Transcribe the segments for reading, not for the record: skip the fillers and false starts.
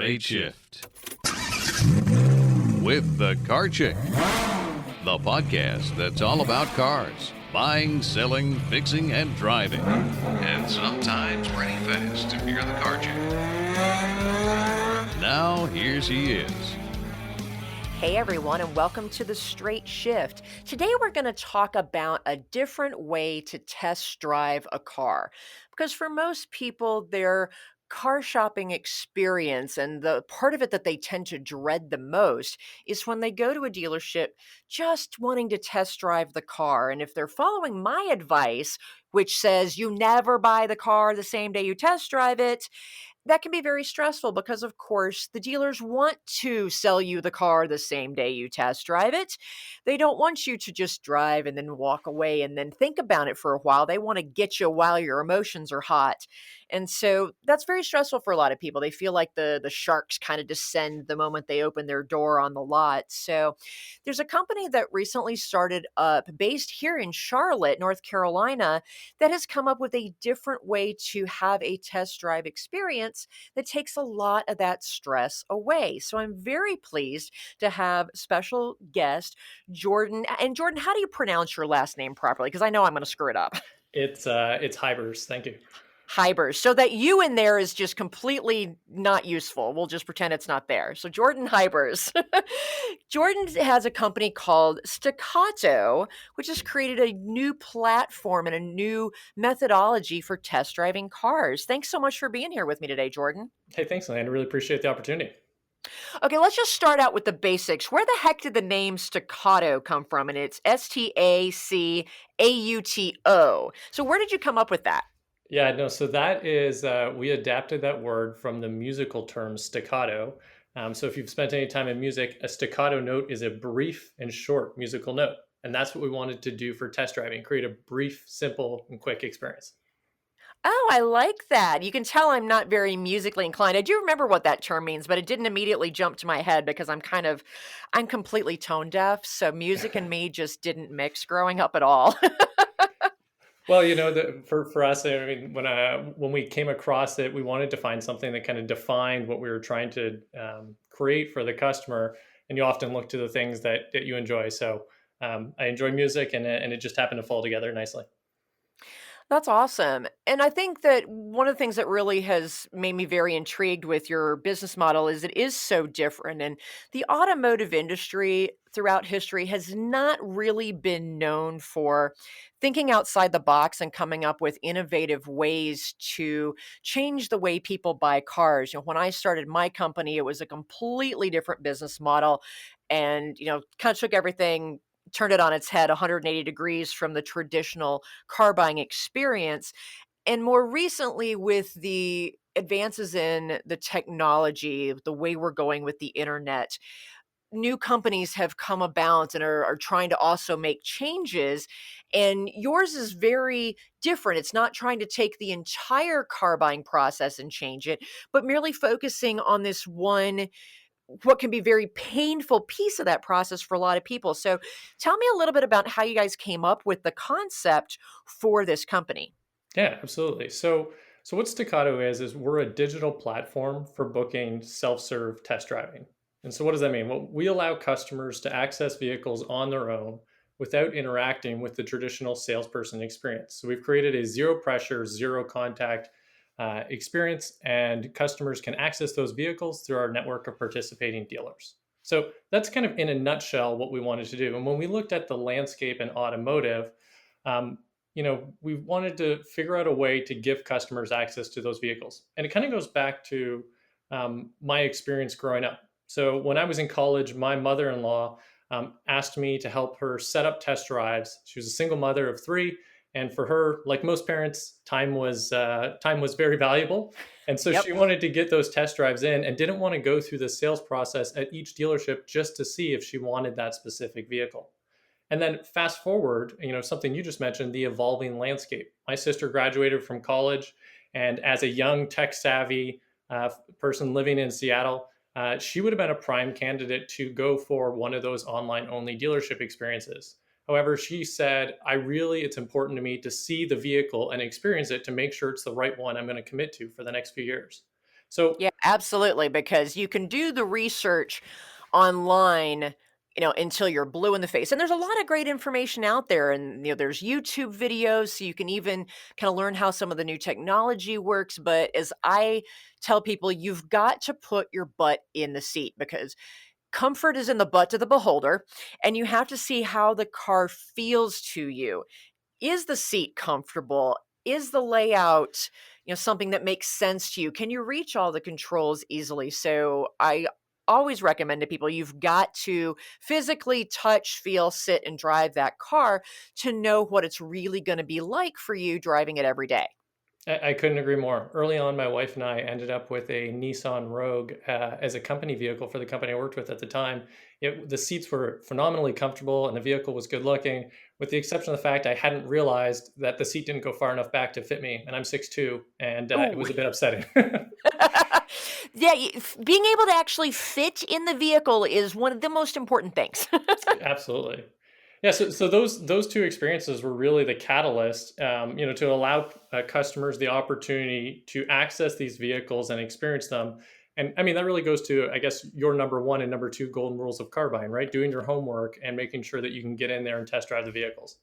Straight Shift with the Car Chick, the podcast that's all about cars, buying, selling, fixing, and driving, and sometimes running fast if you're the Car Chick. Now, here she is. Hey everyone, and welcome to the Straight Shift. Today we're going to talk about a different way to test drive a car. Because for most people, their car shopping experience and the part of it that they tend to dread the most is when they go to a dealership just wanting to test drive the car. And if they're following my advice, which says you never buy the car the same day you test drive it, that can be very stressful because, of course, the dealers want to sell you the car the same day you test drive it. They don't want you to just drive and then walk away and then think about it for a while. They want to get you while your emotions are hot. And so that's very stressful for a lot of people. They feel like the sharks kind of descend the moment they open their door on the lot. So there's a company that recently started up based here in Charlotte, North Carolina, that has come up with a different way to have a test drive experience that takes a lot of that stress away. So I'm very pleased to have special guest Jordan. And Jordan, how do you pronounce your last name properly? Because I know I'm going to screw it up. It's Huibers. Thank you. Huibers. So that you in there is just completely not useful. We'll just pretend it's not there. So Jordan Huibers. Jordan has a company called Stacauto, which has created a new platform and a new methodology for test driving cars. Thanks so much for being here with me today, Jordan. Hey, thanks, Land. I really appreciate the opportunity. Okay, let's just start out with the basics. Where the heck did the name Stacauto come from? And it's Stacauto. So where did you come up with that? Yeah, no, so that is, we adapted that word from the musical term staccato. So if you've spent any time in music, a staccato note is a brief and short musical note. And that's what we wanted to do for test driving, create a brief, simple, and quick experience. Oh, I like that. You can tell I'm not very musically inclined. I do remember what that term means, but it didn't immediately jump to my head because I'm completely tone deaf. So music and me just didn't mix growing up at all. Well, for us, I mean, when we came across it, we wanted to find something that kind of defined what we were trying to create for the customer. And you often look to the things that you enjoy. So I enjoy music, and it just happened to fall together nicely. That's awesome. And I think that one of the things that really has made me very intrigued with your business model is it is so different. And the automotive industry throughout history has not really been known for thinking outside the box and coming up with innovative ways to change the way people buy cars. When I started my company, it was a completely different business model and, kind of took everything, turned it on its head 180 degrees from the traditional car buying experience. And more recently, with the advances in the technology, the way we're going with the internet, new companies have come about and are trying to also make changes. And yours is very different. It's not trying to take the entire car buying process and change it, but merely focusing on this one what can be very painful piece of that process for a lot of people. So tell me a little bit about how you guys came up with the concept for this company. Yeah, absolutely. So what Staccato is we're a digital platform for booking self-serve test driving. And so what does that mean? Well, we allow customers to access vehicles on their own without interacting with the traditional salesperson experience. So we've created a zero pressure, zero contact experience, and customers can access those vehicles through our network of participating dealers. So that's kind of in a nutshell what we wanted to do. And when we looked at the landscape in automotive, we wanted to figure out a way to give customers access to those vehicles. And it kind of goes back to my experience growing up. So when I was in college, my mother-in-law asked me to help her set up test drives. She was a single mother of three. And for her, like most parents, time was very valuable. And so She wanted to get those test drives in and didn't want to go through the sales process at each dealership just to see if she wanted that specific vehicle. And then fast forward, something you just mentioned, the evolving landscape. My sister graduated from college, and as a young tech savvy person living in Seattle, she would have been a prime candidate to go for one of those online only dealership experiences. However, she said, it's important to me to see the vehicle and experience it to make sure it's the right one I'm going to commit to for the next few years. So Yeah, absolutely, because you can do the research online, until you're blue in the face. And there's a lot of great information out there. And there's YouTube videos, so you can even kind of learn how some of the new technology works. But as I tell people, you've got to put your butt in the seat because comfort is in the butt to the beholder, and you have to see how the car feels to you. Is the seat comfortable? Is the layout, something that makes sense to you? Can you reach all the controls easily? So I always recommend to people you've got to physically touch, feel, sit, and drive that car to know what it's really going to be like for you driving it every day. I couldn't agree more. Early on, my wife and I ended up with a Nissan Rogue as a company vehicle for the company I worked with at the time. The seats were phenomenally comfortable and the vehicle was good looking, with the exception of the fact I hadn't realized that the seat didn't go far enough back to fit me. And I'm 6'2", and it Ooh. was a bit upsetting. Yeah, being able to actually fit in the vehicle is one of the most important things. Absolutely. Yeah, so those two experiences were really the catalyst, to allow customers the opportunity to access these vehicles and experience them. And I mean, that really goes to, I guess, your number one and number two golden rules of car buying, right? Doing your homework and making sure that you can get in there and test drive the vehicles.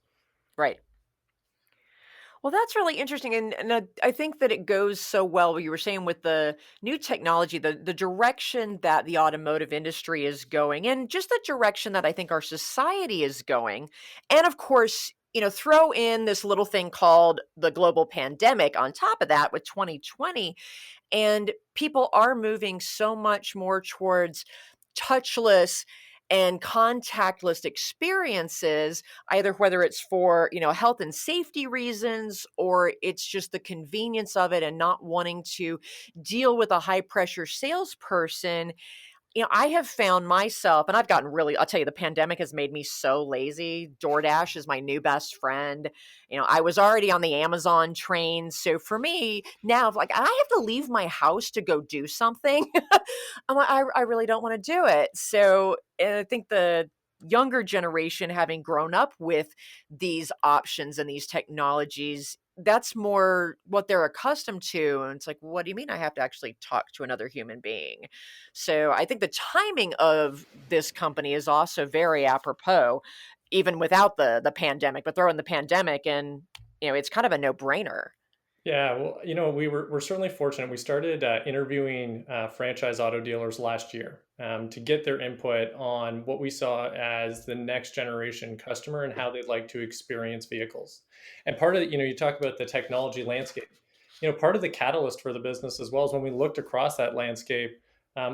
Right. Well, that's really interesting, and I think that it goes so well. What you were saying with the new technology, the direction that the automotive industry is going, and just the direction that I think our society is going, and of course, throw in this little thing called the global pandemic on top of that with 2020, and people are moving so much more towards touchless and contactless experiences, either whether it's for, health and safety reasons, or it's just the convenience of it and not wanting to deal with a high pressure salesperson. I have found myself, and I've gotten really, I'll tell you, the pandemic has made me so lazy. DoorDash is my new best friend. I was already on the Amazon train. So for me, now, if like I have to leave my house to go do something, I'm like, I really don't want to do it. So and I think the younger generation, having grown up with these options and these technologies, that's more what they're accustomed to. And it's like, what do you mean I have to actually talk to another human being? So I think the timing of this company is also very apropos, even without the pandemic, but throw in the pandemic and it's kind of a no-brainer. Yeah, well, we're certainly fortunate. We started interviewing franchise auto dealers last year to get their input on what we saw as the next generation customer and how they'd like to experience vehicles. And part of it, you talk about the technology landscape. Part of the catalyst for the business as well is when we looked across that landscape.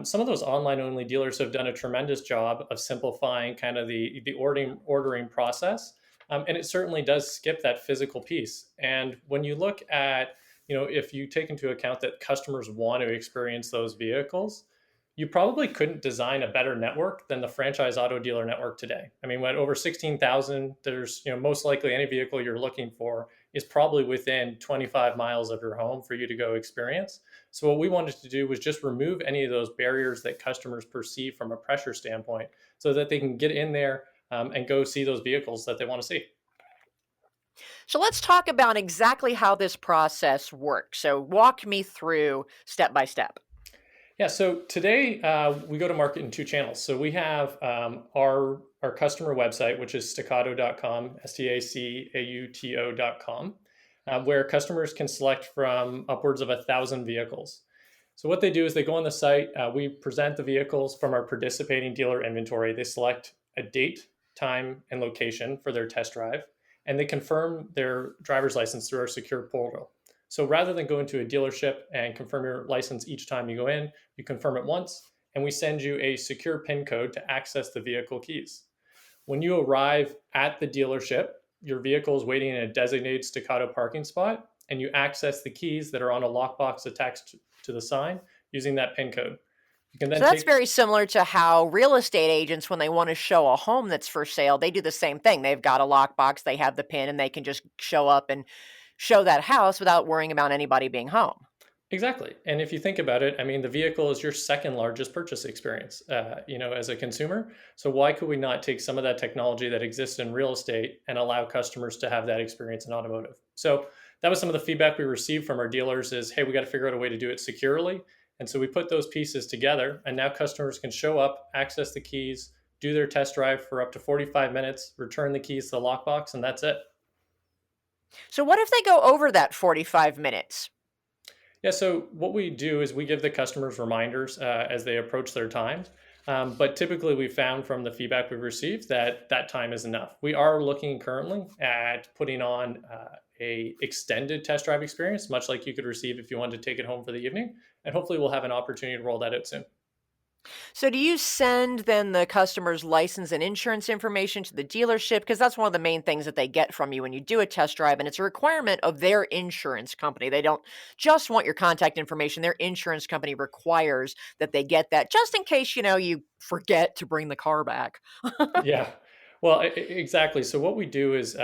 Some of those online only dealers have done a tremendous job of simplifying kind of the ordering process, and it certainly does skip that physical piece. And when you look at, if you take into account that customers want to experience those vehicles, you probably couldn't design a better network than the franchise auto dealer network today. I mean, when over 16,000, there's, most likely any vehicle you're looking for is probably within 25 miles of your home for you to go experience. So what we wanted to do was just remove any of those barriers that customers perceive from a pressure standpoint so that they can get in there and go see those vehicles that they want to see. So let's talk about exactly how this process works. So walk me through step by step. Yeah, so today we go to market in two channels. So we have our customer website, which is stacauto.com, stacauto.com, where customers can select from upwards of 1,000 vehicles. So what they do is they go on the site, we present the vehicles from our participating dealer inventory. They select a date, time, and location for their test drive, and they confirm their driver's license through our secure portal. So rather than go into a dealership and confirm your license each time you go in, you confirm it once, and we send you a secure PIN code to access the vehicle keys. When you arrive at the dealership, your vehicle is waiting in a designated Stacauto parking spot, and you access the keys that are on a lockbox attached to the sign using that PIN code. You can So then that's take very similar to how real estate agents, when they want to show a home that's for sale, they do the same thing. They've got a lockbox, they have the pin, and they can just show up and show that house without worrying about anybody being home. Exactly. And if you think about it, I mean, the vehicle is your second largest purchase experience, as a consumer. So why could we not take some of that technology that exists in real estate and allow customers to have that experience in automotive? So that was some of the feedback we received from our dealers is, hey, we got to figure out a way to do it securely. And so we put those pieces together, and now customers can show up, access the keys, do their test drive for up to 45 minutes, return the keys to the lockbox, and that's it. So what if they go over that 45 minutes? Yeah, so what we do is we give the customers reminders as they approach their times. But typically, we found from the feedback we've received that that time is enough. We are looking currently at putting on a extended test drive experience, much like you could receive if you wanted to take it home for the evening. And hopefully, we'll have an opportunity to roll that out soon. So do you send then the customer's license and insurance information to the dealership? Because that's one of the main things that they get from you when you do a test drive, and it's a requirement of their insurance company. They don't just want your contact information. Their insurance company requires that they get that just in case, you forget to bring the car back. Yeah, well, exactly. So what we do is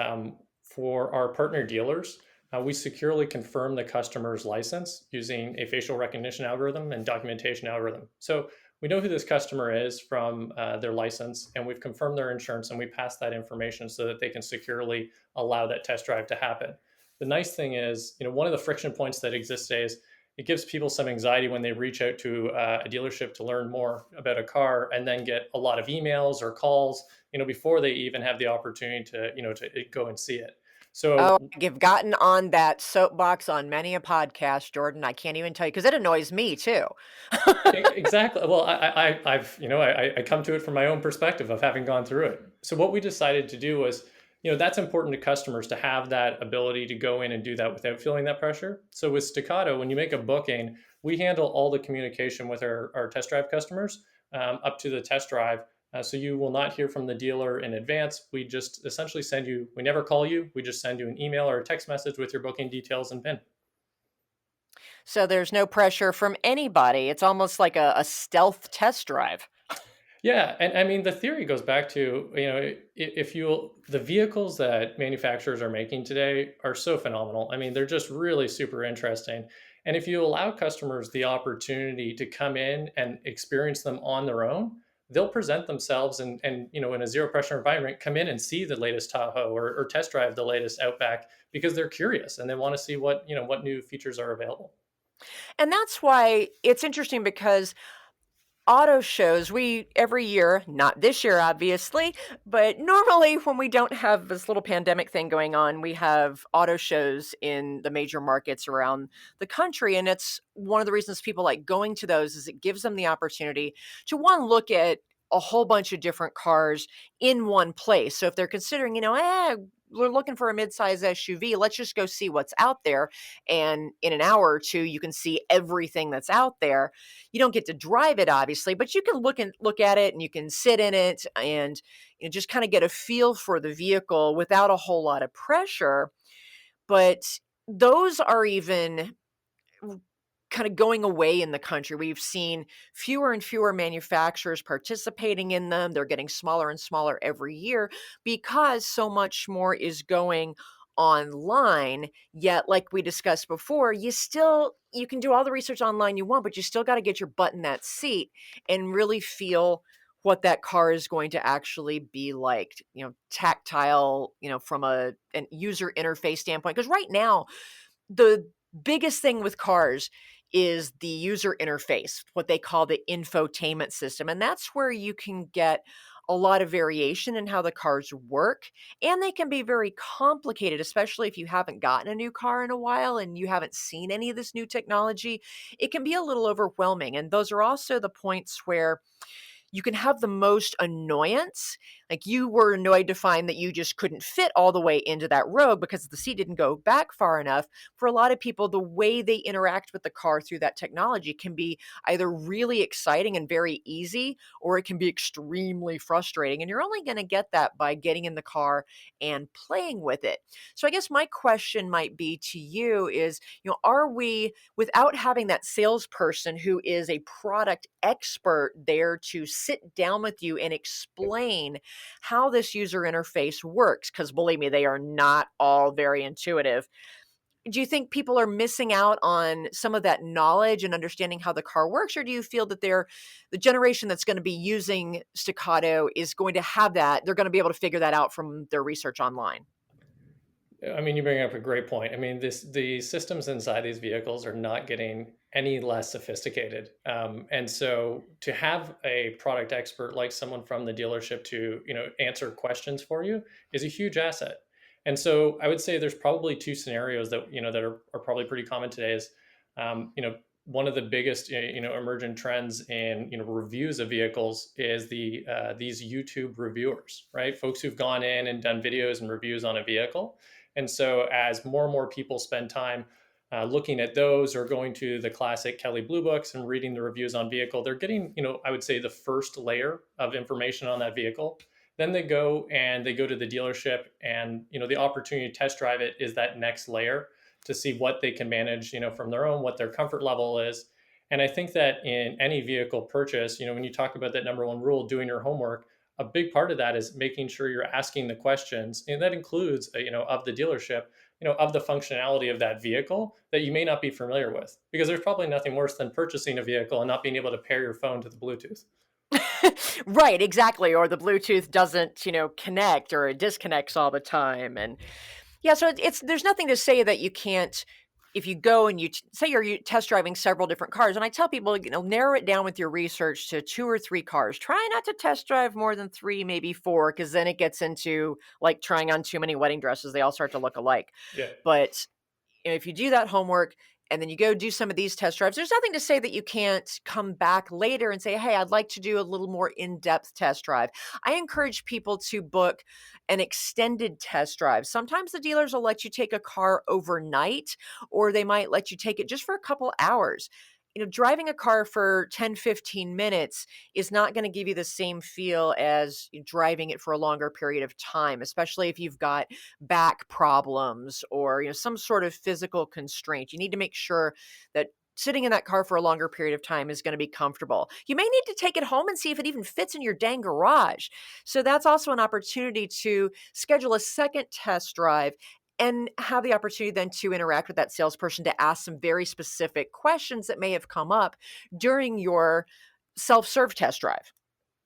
for our partner dealers, we securely confirm the customer's license using a facial recognition algorithm and documentation algorithm. So we know who this customer is from their license, and we've confirmed their insurance, and we pass that information so that they can securely allow that test drive to happen. The nice thing is, one of the friction points that exists today is it gives people some anxiety when they reach out to a dealership to learn more about a car and then get a lot of emails or calls, before they even have the opportunity to go and see it. Oh, So I've gotten on that soapbox on many a podcast, Jordan. I can't even tell you because it annoys me too. exactly. Well, I've I come to it from my own perspective of having gone through it. So what we decided to do was, that's important to customers to have that ability to go in and do that without feeling that pressure. So with Stacauto, when you make a booking, we handle all the communication with our test drive customers up to the test drive. So you will not hear from the dealer in advance. We just essentially send you. We never call you. We just send you an email or a text message with your booking details and PIN. So there's no pressure from anybody. It's almost like a stealth test drive. Yeah, and I mean the theory goes back to, if the vehicles that manufacturers are making today are so phenomenal. I mean, they're just really super interesting. And if you allow customers the opportunity to come in and experience them on their own, they'll present themselves and in a zero pressure environment, come in and see the latest Tahoe or test drive the latest Outback because they're curious and they want to see what new features are available. And that's why it's interesting because auto shows, we every year, not this year obviously, but normally when we don't have this little pandemic thing going on, we have auto shows in the major markets around the country. And it's one of the reasons people like going to those is it gives them the opportunity to one, look at a whole bunch of different cars in one place. So if they're considering, we're looking for a midsize SUV, let's just go see what's out there. And in an hour or two, you can see everything that's out there. You don't get to drive it, obviously, but you can look at it and you can sit in it and just kind of get a feel for the vehicle without a whole lot of pressure. But those are even kind of going away in the country. We've seen fewer and fewer manufacturers participating in them. They're getting smaller and smaller every year because so much more is going online. Yet, like we discussed before, you can do all the research online you want, but you still got to get your butt in that seat and really feel what that car is going to actually be like, tactile, from an user interface standpoint. Because right now, the biggest thing with cars is the user interface, what they call the infotainment system. And that's where you can get a lot of variation in how the cars work. And they can be very complicated, especially if you haven't gotten a new car in a while and you haven't seen any of this new technology. It can be a little overwhelming. And those are also the points where you can have the most annoyance. Like you were annoyed to find that you just couldn't fit all the way into that row because the seat didn't go back far enough. For a lot of people, the way they interact with the car through that technology can be either really exciting and very easy, or it can be extremely frustrating. And you're only going to get that by getting in the car and playing with it. So I guess my question might be to you is, are we, without having that salesperson who is a product expert there to sit down with you and explain how this user interface works, because believe me, they are not all very intuitive. Do you think people are missing out on some of that knowledge and understanding how the car works? Or do you feel that the generation that's going to be using Stacauto is going to have that? They're going to be able to figure that out from their research online? I mean, you bring up a great point. I mean, the systems inside these vehicles are not getting any less sophisticated, and so to have a product expert like someone from the dealership to answer questions for you is a huge asset. And so I would say there's probably two scenarios that are probably pretty common today. Is one of the biggest emergent trends in reviews of vehicles is these YouTube reviewers, right? Folks who've gone in and done videos and reviews on a vehicle. And so, as more and more people spend time looking at those or going to the classic Kelly Blue Books and reading the reviews on vehicle, they're getting, I would say the first layer of information on that vehicle. Then they go to the dealership, and the opportunity to test drive it is that next layer to see what they can manage, from their own, what their comfort level is. And I think that in any vehicle purchase, when you talk about that number one rule, doing your homework, a big part of that is making sure you're asking the questions, and that includes of the dealership, of the functionality of that vehicle that you may not be familiar with, because there's probably nothing worse than purchasing a vehicle and not being able to pair your phone to the Bluetooth. Right, exactly. Or the Bluetooth doesn't, connect, or it disconnects all the time. And yeah, so it's there's nothing to say that you can't, if you go and say you're test driving several different cars. And I tell people, narrow it down with your research to 2 or 3 cars. Try not to test drive more than 3, maybe 4, because then it gets into like trying on too many wedding dresses. They all start to look alike. Yeah. But if you do that homework and then you go do some of these test drives, there's nothing to say that you can't come back later and say, hey, I'd like to do a little more in-depth test drive. I encourage people to book an extended test drive. Sometimes the dealers will let you take a car overnight, or they might let you take it just for a couple hours. Driving a car for 10, 15 minutes is not going to give you the same feel as driving it for a longer period of time, especially if you've got back problems or, some sort of physical constraint. You need to make sure that sitting in that car for a longer period of time is going to be comfortable. You may need to take it home and see if it even fits in your dang garage. So that's also an opportunity to schedule a second test drive and have the opportunity then to interact with that salesperson to ask some very specific questions that may have come up during your self-serve test drive.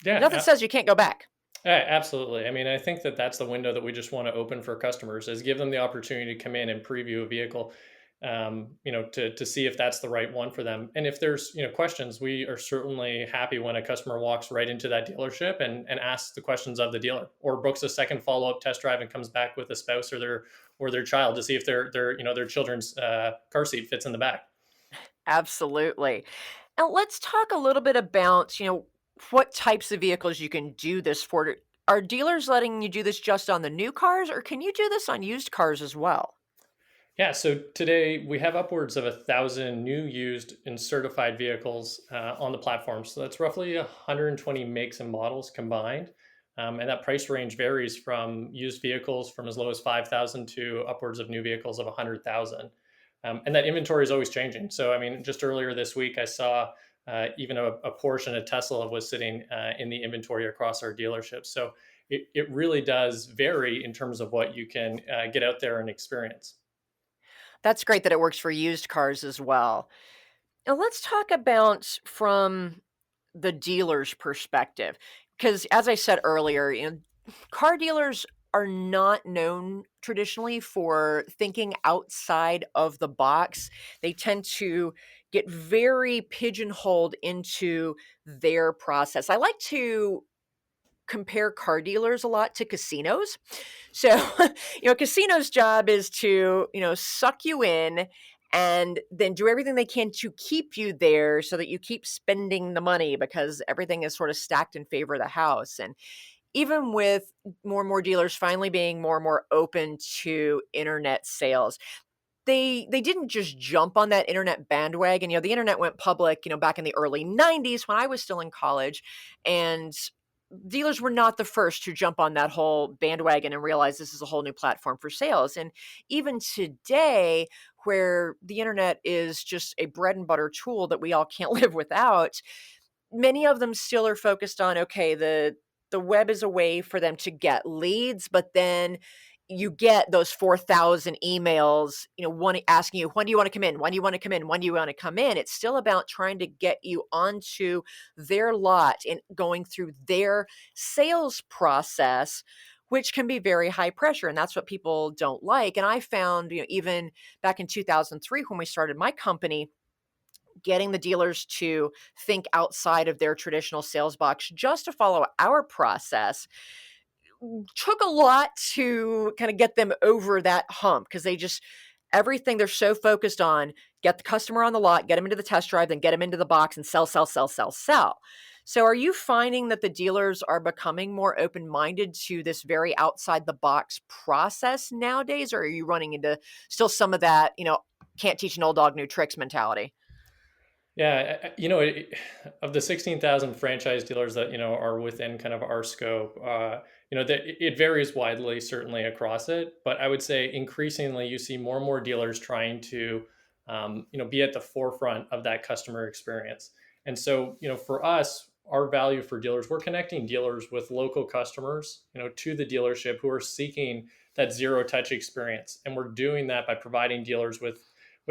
Nothing Yeah. says you can't go back. Yeah, absolutely. I mean, I think that that's the window that we just want to open for customers, is give them the opportunity to come in and preview a vehicle, to see if that's the right one for them. And if there's, questions, we are certainly happy when a customer walks right into that dealership and asks the questions of the dealer, or books a second follow-up test drive and comes back with a spouse or their child to see if their children's car seat fits in the back. Absolutely. And let's talk a little bit about, what types of vehicles you can do this for. Are dealers letting you do this just on the new cars, or can you do this on used cars as well? Yeah, so today we have upwards of 1,000 new, used, and certified vehicles on the platform. So that's roughly 120 makes and models combined. And that price range varies from used vehicles from as low as 5,000 to upwards of new vehicles of 100,000. And that inventory is always changing. So, I mean, just earlier this week, I saw even a Porsche and a Tesla was sitting in the inventory across our dealerships. So it really does vary in terms of what you can get out there and experience. That's great that it works for used cars as well. Now let's talk about from the dealer's perspective, because as I said earlier, car dealers are not known traditionally for thinking outside of the box. They tend to get very pigeonholed into their process. I like to compare car dealers a lot to casinos. So, casinos' job is to, suck you in and then do everything they can to keep you there so that you keep spending the money because everything is sort of stacked in favor of the house. And even with more and more dealers finally being more and more open to internet sales, they didn't just jump on that internet bandwagon. The internet went public, back in the early 90s when I was still in college, and dealers were not the first to jump on that whole bandwagon and realize this is a whole new platform for sales. And even today, where the internet is just a bread and butter tool that we all can't live without, many of them still are focused on, okay, the web is a way for them to get leads, but then you get those 4,000 emails, one asking you, when do you want to come in? When do you want to come in? When do you want to come in? It's still about trying to get you onto their lot and going through their sales process which can be very high pressure. And that's what people don't like. And I found, even back in 2003, when we started my company, getting the dealers to think outside of their traditional sales box just to follow our process took a lot to kind of get them over that hump, because everything they're so focused on, get the customer on the lot, get them into the test drive, then get them into the box and sell, sell, sell, sell, sell. So are you finding that the dealers are becoming more open-minded to this very outside the box process nowadays? Or are you running into still some of that, can't teach an old dog new tricks mentality? Yeah, of the 16,000 franchise dealers that are within kind of our scope, that it varies widely, certainly across it. But I would say increasingly, you see more and more dealers trying to, be at the forefront of that customer experience. And so, for us, our value for dealers, we're connecting dealers with local customers, to the dealership who are seeking that zero touch experience, and we're doing that by providing dealers with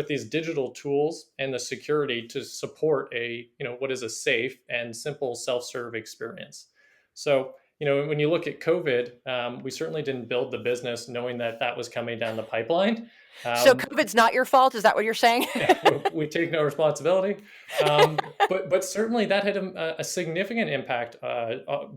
these digital tools and the security to support what is a safe and simple self-serve experience. So when you look at COVID, we certainly didn't build the business knowing that that was coming down the pipeline. So um, COVID's not your fault? Is that what you're saying? we take no responsibility. But certainly that had a significant impact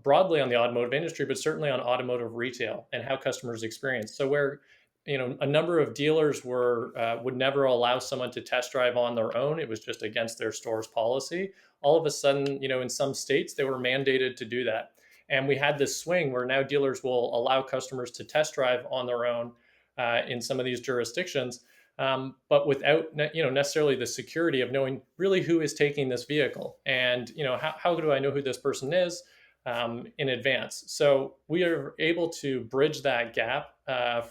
broadly on the automotive industry, but certainly on automotive retail and how customers experience. So where a number of dealers would never allow someone to test drive on their own. It was just against their store's policy. All of a sudden, in some states, they were mandated to do that. And we had this swing where now dealers will allow customers to test drive on their own in some of these jurisdictions, but without necessarily the security of knowing really who is taking this vehicle, and how do I know who this person is in advance. So we are able to bridge that gap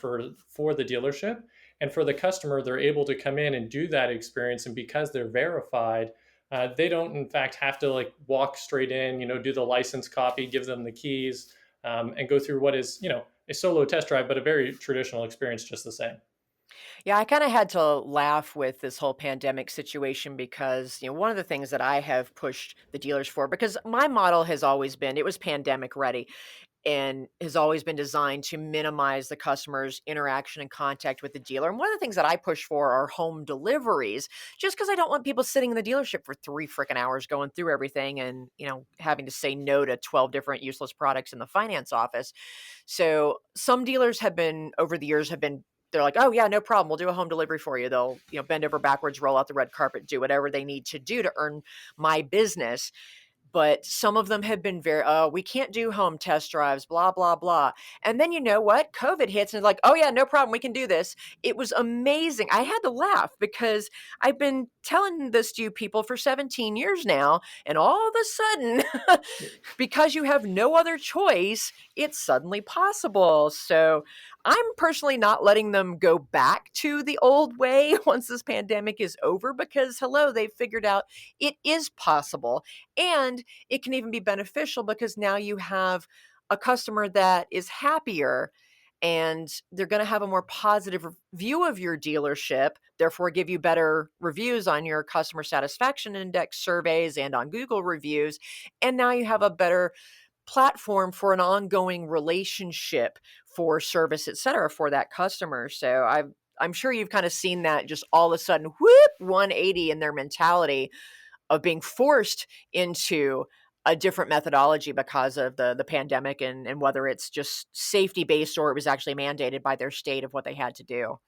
for the dealership, and for the customer, they're able to come in and do that experience, and because they're verified, they don't in fact have to walk straight in, do the license copy, give them the keys, and go through what is a solo test drive, but a very traditional experience just the same. Yeah, I kind of had to laugh with this whole pandemic situation because, one of the things that I have pushed the dealers for, because my model has always been, it was pandemic ready and has always been designed to minimize the customer's interaction and contact with the dealer. And one of the things that I push for are home deliveries, just because I don't want people sitting in the dealership for 3 freaking hours going through everything and, having to say no to 12 different useless products in the finance office. So some dealers over the years, they're like, oh yeah, no problem. We'll do a home delivery for you. They'll, bend over backwards, roll out the red carpet, do whatever they need to do to earn my business. But some of them have been very, oh, we can't do home test drives, blah, blah, blah. And then you know what? COVID hits and it's like, oh yeah, no problem. We can do this. It was amazing. I had to laugh because I've been telling this to you people for 17 years now. And all of a sudden, because you have no other choice, it's suddenly possible. So I'm personally not letting them go back to the old way once this pandemic is over, because hello, they've figured out it is possible. And it can even be beneficial because now you have a customer that is happier, and they're going to have a more positive view of your dealership, therefore give you better reviews on your customer satisfaction index surveys and on Google reviews. And now you have a better platform for an ongoing relationship for service, et cetera, for that customer. So I'm sure you've kind of seen that just all of a sudden, whoop, 180 in their mentality of being forced into a different methodology because of the pandemic, and whether it's just safety based or it was actually mandated by their state of what they had to do.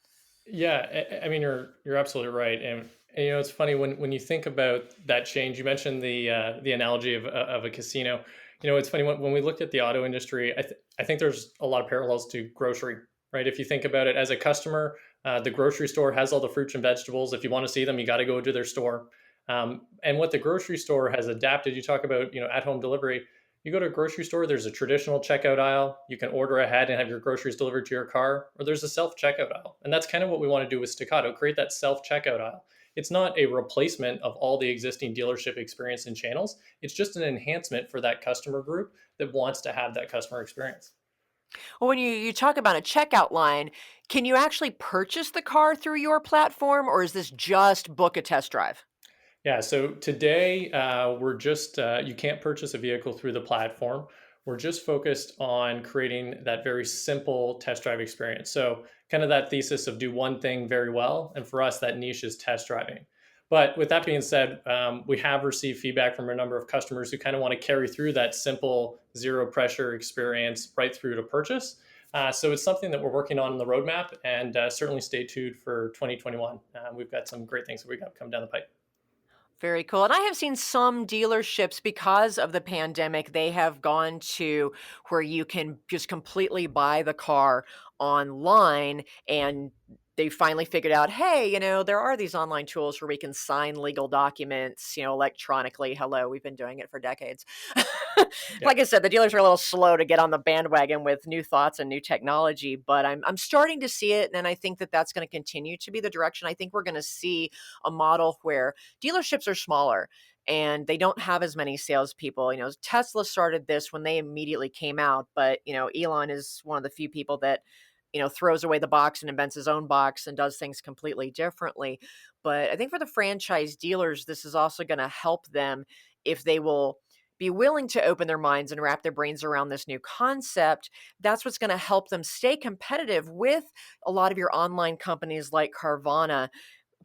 Yeah, I mean, you're absolutely right, and it's funny when you think about that change. You mentioned the analogy of a casino. It's funny when we looked at the auto industry. I think there's a lot of parallels to grocery, right? If you think about it as a customer, the grocery store has all the fruits and vegetables. If you want to see them, you got to go to their store. And what the grocery store has adapted, you talk about at home delivery. You go to a grocery store, there's a traditional checkout aisle. You can order ahead and have your groceries delivered to your car, or there's a self-checkout aisle. And that's kind of what we want to do with Stacauto, create that self-checkout aisle. It's not a replacement of all the existing dealership experience and channels. It's just an enhancement for that customer group that wants to have that customer experience. Well, when you talk about a checkout line, can you actually purchase the car through your platform, or is this just book a test drive? Yeah, so today we're just, you can't purchase a vehicle through the platform. we're just focused on creating that very simple test drive experience. So kind of that thesis of do one thing very well. And for us, that niche is test driving. But with that being said, we have received feedback from a number of customers who kind of want to carry through that simple zero pressure experience right through to purchase. So it's something that we're working on in the roadmap, and certainly stay tuned for 2021. We've got some great things that we got coming down the pipe. Very cool. And I have seen some dealerships because of the pandemic, they have gone to where you can just completely buy the car online, and they finally figured out, hey, there are these online tools where we can sign legal documents, electronically. Hello, we've been doing it for decades. Yeah. Like I said, the dealers are a little slow to get on the bandwagon with new thoughts and new technology, but I'm starting to see it, and I think that that's going to continue to be the direction. I think we're going to see a model where dealerships are smaller and they don't have as many salespeople. Tesla started this when they immediately came out, but Elon is one of the few people that throws away the box and invents his own box and does things completely differently. But I think for the franchise dealers, this is also going to help them if they will be willing to open their minds and wrap their brains around this new concept. That's what's going to help them stay competitive with a lot of your online companies like Carvana,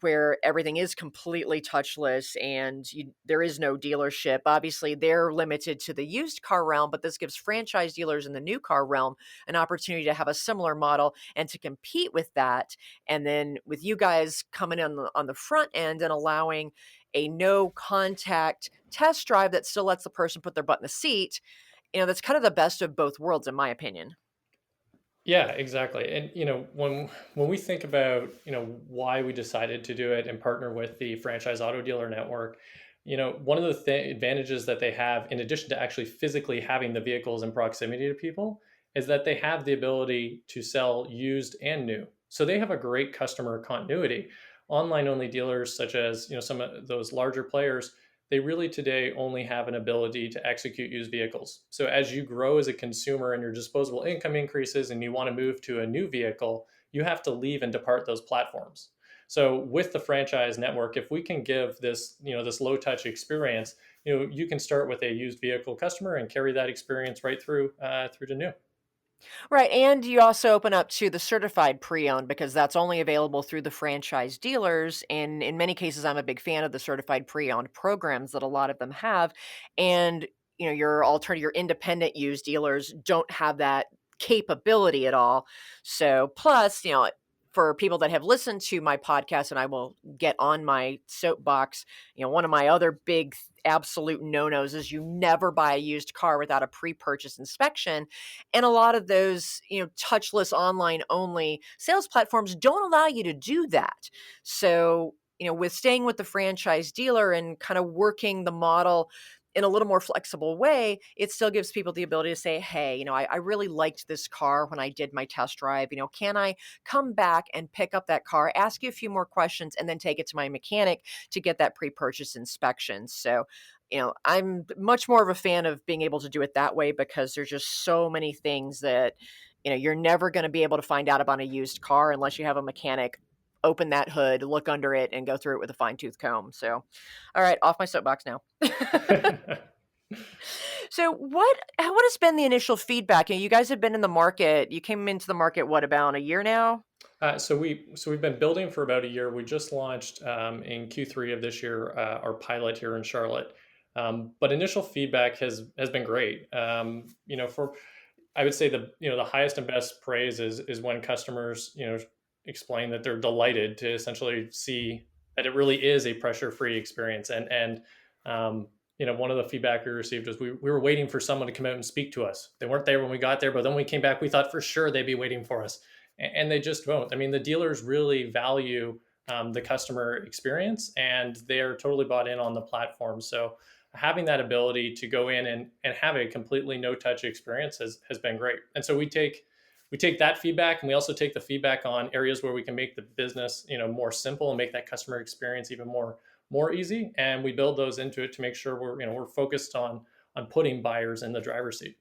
where everything is completely touchless and there is no dealership. Obviously, they're limited to the used car realm, but this gives franchise dealers in the new car realm an opportunity to have a similar model and to compete with that. And then with you guys coming in on the front end and allowing a no contact test drive that still lets the person put their butt in the seat, that's kind of the best of both worlds, in my opinion. Yeah, exactly. And when we think about why we decided to do it and partner with the franchise auto dealer network, one of the advantages that they have, in addition to actually physically having the vehicles in proximity to people, is that they have the ability to sell used and new. So they have a great customer continuity. Online only dealers, such as some of those larger players, they really today only have an ability to execute used vehicles. So as you grow as a consumer and your disposable income increases and you want to move to a new vehicle, you have to leave and depart those platforms. So with the franchise network, if we can give this low touch experience, you can start with a used vehicle customer and carry that experience right through to new. Right, and you also open up to the certified pre-owned because that's only available through the franchise dealers, and in many cases, I'm a big fan of the certified pre-owned programs that a lot of them have, and, your independent used dealers don't have that capability at all. So, plus, for people that have listened to my podcast, and I will get on my soapbox, one of my other big absolute no-nos is you never buy a used car without a pre-purchase inspection. And a lot of those, touchless online only sales platforms don't allow you to do that. So, with staying with the franchise dealer and kind of working the model in a little more flexible way, it still gives people the ability to say, hey, I really liked this car when I did my test drive. Can I come back and pick up that car, ask you a few more questions, and then take it to my mechanic to get that pre-purchase inspection? So, I'm much more of a fan of being able to do it that way because there's just so many things that, you're never going to be able to find out about a used car unless you have a mechanic open that hood, look under it, and go through it with a fine tooth comb. So, all right, off my soapbox now. So what has been the initial feedback? You guys have been in the market. You came into the market, what, about a year now? So we've been building for about a year. We just launched in Q3 of this year our pilot here in Charlotte. But initial feedback has been great. For I would say the highest and best praise is when customers explain that they're delighted to essentially see that it really is a pressure-free experience. And one of the feedback we received was we were waiting for someone to come out and speak to us. They weren't there when we got there, but then when we came back, we thought for sure they'd be waiting for us, and they just won't. I mean, the dealers really value the customer experience, and they're totally bought in on the platform. So having that ability to go in and have a completely no touch experience has been great. And so we take that feedback, and we also take the feedback on areas where we can make the business more simple and make that customer experience even more easy, and we build those into it to make sure we're focused on putting buyers in the driver's seat.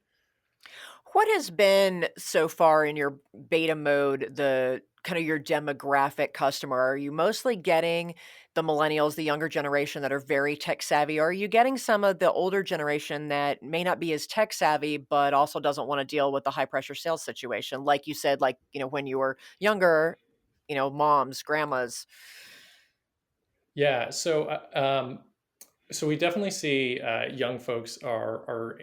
What has been so far in your beta mode the kind of your demographic customer? Are you mostly getting the millennials, the younger generation that are very tech savvy? Or are you getting some of the older generation that may not be as tech savvy, but also doesn't want to deal with the high pressure sales situation? Like you said, like, when you were younger, moms, grandmas. Yeah, so we definitely see young folks are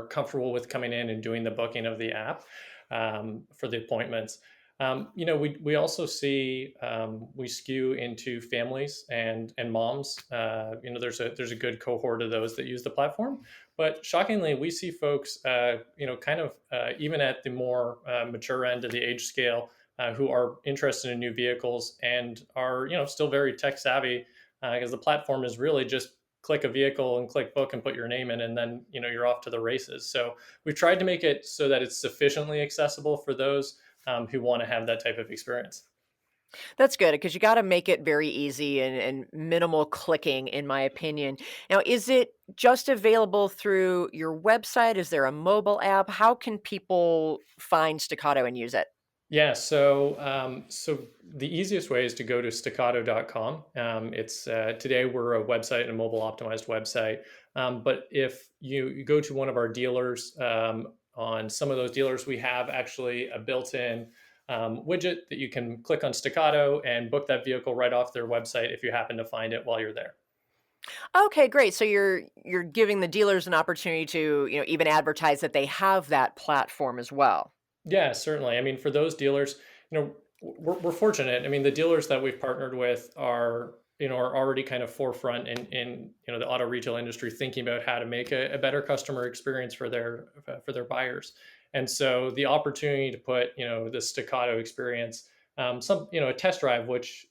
comfortable with coming in and doing the booking of the app for the appointments. We also see we skew into families and moms. There's a good cohort of those that use the platform, but shockingly, we see folks even at the more mature end of the age scale who are interested in new vehicles and are still very tech savvy because the platform is really just click a vehicle and click book and put your name in, and then you're off to the races. So we've tried to make it so that it's sufficiently accessible for those who want to have that type of experience. That's good because you got to make it very easy and minimal clicking, in my opinion. Now, is it just available through your website? Is there a mobile app? How can people find Staccato and use it? Yeah, so the easiest way is to go to staccato.com. It's today we're a website and a mobile optimized website. But if you go to one of our dealers, on some of those dealers, we have actually a built-in widget that you can click on Staccato and book that vehicle right off their website if you happen to find it while you're there. Okay, great. So you're giving the dealers an opportunity to, even advertise that they have that platform as well. Yeah, certainly. I mean, for those dealers, we're fortunate. I mean, the dealers that we've partnered with are already kind of forefront in the auto retail industry, thinking about how to make a better customer experience for their buyers. And so the opportunity to put the Staccato experience, a test drive, which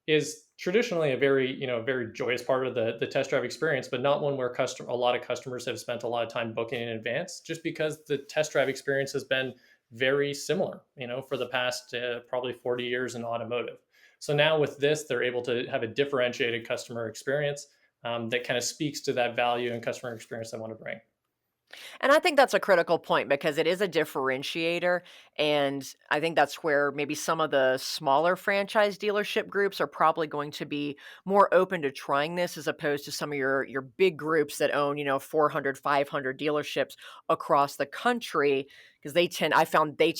is traditionally a very joyous part of the test drive experience, but not one where a lot of customers have spent a lot of time booking in advance, just because the test drive experience has been very similar, for the past probably 40 years in automotive. So now with this, they're able to have a differentiated customer experience that kind of speaks to that value and customer experience they want to bring. And I think that's a critical point because it is a differentiator. And I think that's where maybe some of the smaller franchise dealership groups are probably going to be more open to trying this as opposed to some of your big groups that own, 400, 500 dealerships across the country. Because I found they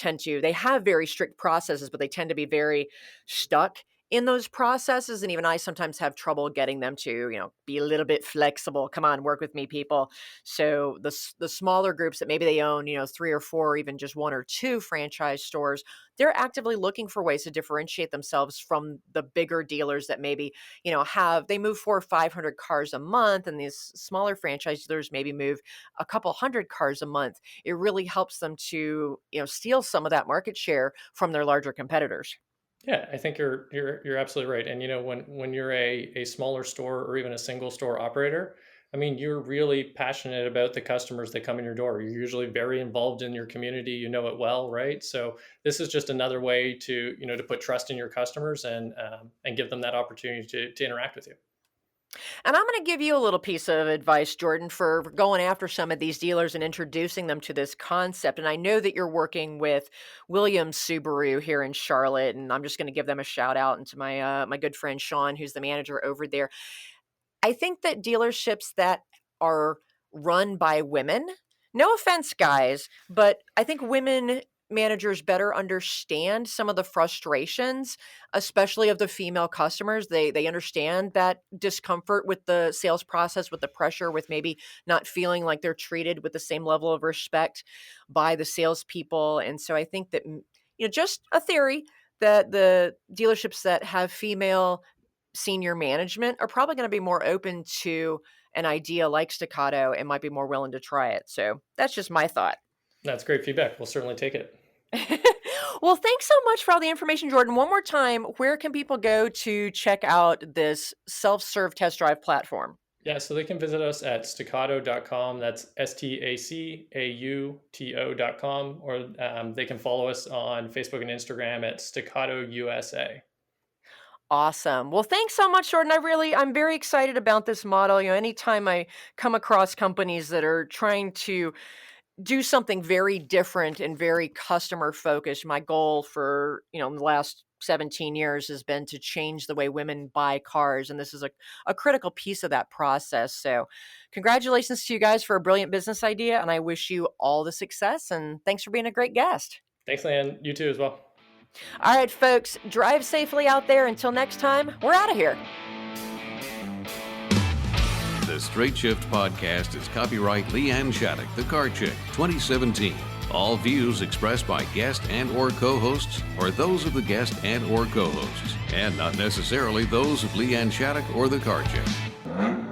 have very strict processes, but they tend to be very stuck in those processes. And even I sometimes have trouble getting them to, be a little bit flexible. Come on, work with me, people. So the smaller groups that maybe they own, 3 or 4 or even just 1 or 2 franchise stores, they're actively looking for ways to differentiate themselves from the bigger dealers that maybe, they move 400 or 500 cars a month, and these smaller franchise dealers maybe move a couple hundred cars a month. It really helps them to, steal some of that market share from their larger competitors. Yeah, I think you're absolutely right. And when you're a smaller store or even a single store operator, I mean, you're really passionate about the customers that come in your door. You're usually very involved in your community. You know it well, right? So this is just another way to put trust in your customers and give them that opportunity to interact with you. And I'm going to give you a little piece of advice, Jordan, for going after some of these dealers and introducing them to this concept. And I know that you're working with Williams Subaru here in Charlotte, and I'm just going to give them a shout out and to my good friend Sean, who's the manager over there. I think that dealerships that are run by women, no offense, guys, but I think women managers better understand some of the frustrations, especially of the female customers. They understand that discomfort with the sales process, with the pressure, with maybe not feeling like they're treated with the same level of respect by the salespeople. And so I think that just a theory that the dealerships that have female senior management are probably going to be more open to an idea like Staccato and might be more willing to try it. So that's just my thought. That's great feedback. We'll certainly take it. Well, thanks so much for all the information, Jordan. One more time, where can people go to check out this self-serve test drive platform? Yeah, so they can visit us at staccato.com. That's stacauto.com, or they can follow us on Facebook and Instagram at Staccato USA. Awesome. Well, thanks so much, Jordan. I'm very excited about this model. Anytime I come across companies that are trying to do something very different and very customer focused. My goal for, the last 17 years has been to change the way women buy cars. And this is a critical piece of that process. So congratulations to you guys for a brilliant business idea. And I wish you all the success. And thanks for being a great guest. Thanks, Lan. You too as well. All right, folks, drive safely out there. Until next time, we're out of here. The Straight Shift podcast is copyright Leanne Shattuck, The Car Chick, 2017. All views expressed by guest and or co-hosts are those of the guest and or co-hosts, and not necessarily those of Leanne Shattuck or The Car Chick.